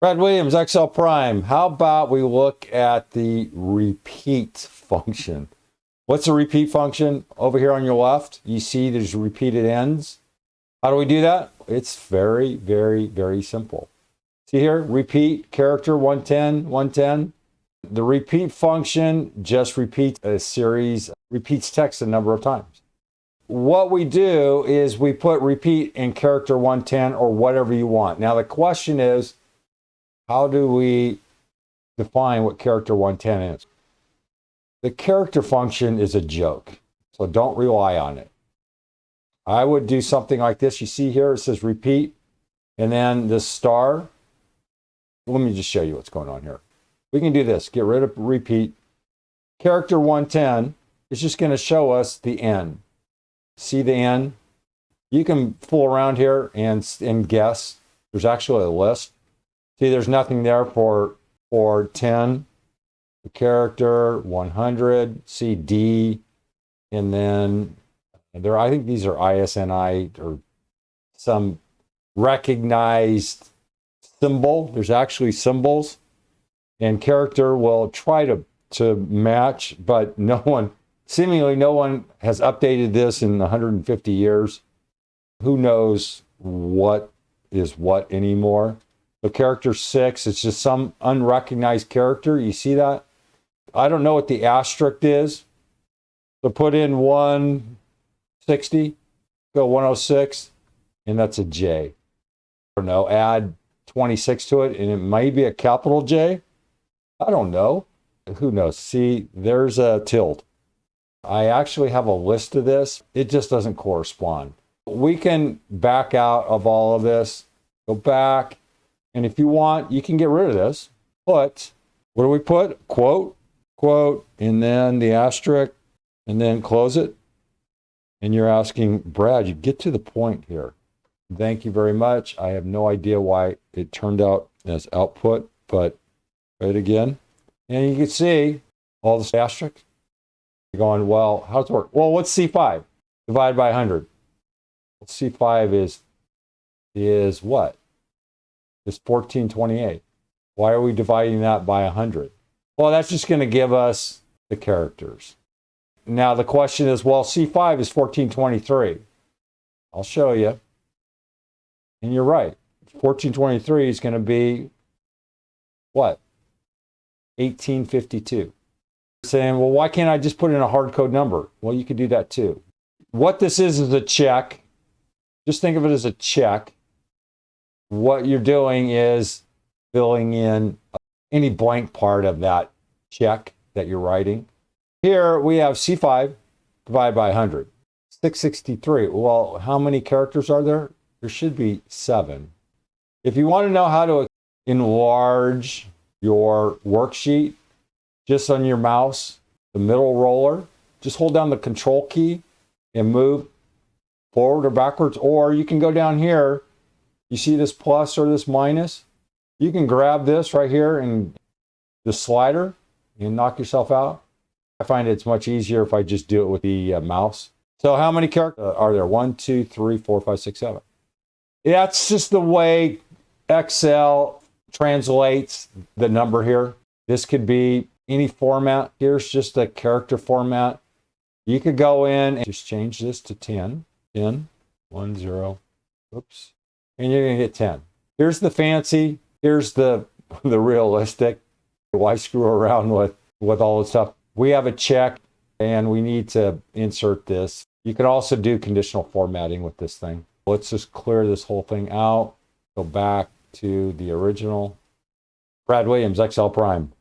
Brad Williams, XL Prime. How about we look at the repeat function? What's a repeat function? Over here on your left, you see there's repeated ends. How do we do that? It's very, very, very simple. See here, repeat character 110, 110. The repeat function just repeats a series, repeats text a number of times. What we do is we put repeat in character 110 or whatever you want. Now the question is, how do we define what character 110 is? The character function is a joke, so don't rely on it. I would do something like this. You see here, it says repeat, and then this star. Let me just show you what's going on here. We can do this, get rid of repeat. Character 110 is just going to show us the N. See the N? You can fool around here and guess. There's actually a list. See, there's nothing there for 10, the character 100, see D, and then there, I think these are ISNI or some recognized symbol. There's actually symbols, and character will try to match, but seemingly no one has updated this in 150 years. Who knows what is what anymore? So character 6, it's just some unrecognized character. You see that? I don't know what the asterisk is. So put in 160, go 106, and that's a J. I don't know, add 26 to it, and it may be a capital J. I don't know. Who knows? See, there's a tilde. I actually have a list of this. It just doesn't correspond. We can back out of all of this, go back. And if you want, you can get rid of this. But what do we put? Quote, quote, and then the asterisk, and then close it. And you're asking, Brad, you get to the point here. Thank you very much. I have no idea why it turned out as output, but try it again. And you can see all the asterisks. You're going, well, how does it work? Well, what's C5? Divided by 100. Well, C5 is what? Is 1428. Why are we dividing that by 100? Well, that's just going to give us the characters. Now the question is, well, C5 is 1423. I'll show you. And you're right. 1423 is going to be what? 1852. Saying, well, why can't I just put in a hard code number? Well, you could do that too. What this is a check. Just think of it as a check. What you're doing is filling in any blank part of that check that you're writing. Here we have C5 divided by 100. 663. Well, how many characters are there? There should be 7. If you want to know how to enlarge your worksheet, just on your mouse, the middle roller, just hold down the control key and move forward or backwards. Or you can go down here. You see this plus or this minus? You can grab this right here and the slider and knock yourself out. I find it's much easier if I just do it with the mouse. So how many characters are there? 1, 2, 3, 4, 5, 6, 7. That's just the way Excel translates the number here. This could be any format. Here's just a character format. You could go in and just change this to 10. 10, 1, 0. Oops. And you're going to get 10. Here's the fancy. Here's the realistic. Why screw around with all this stuff? We have a check, and we need to insert this. You can also do conditional formatting with this thing. Let's just clear this whole thing out. Go back to the original. Brad Williams, XL Prime.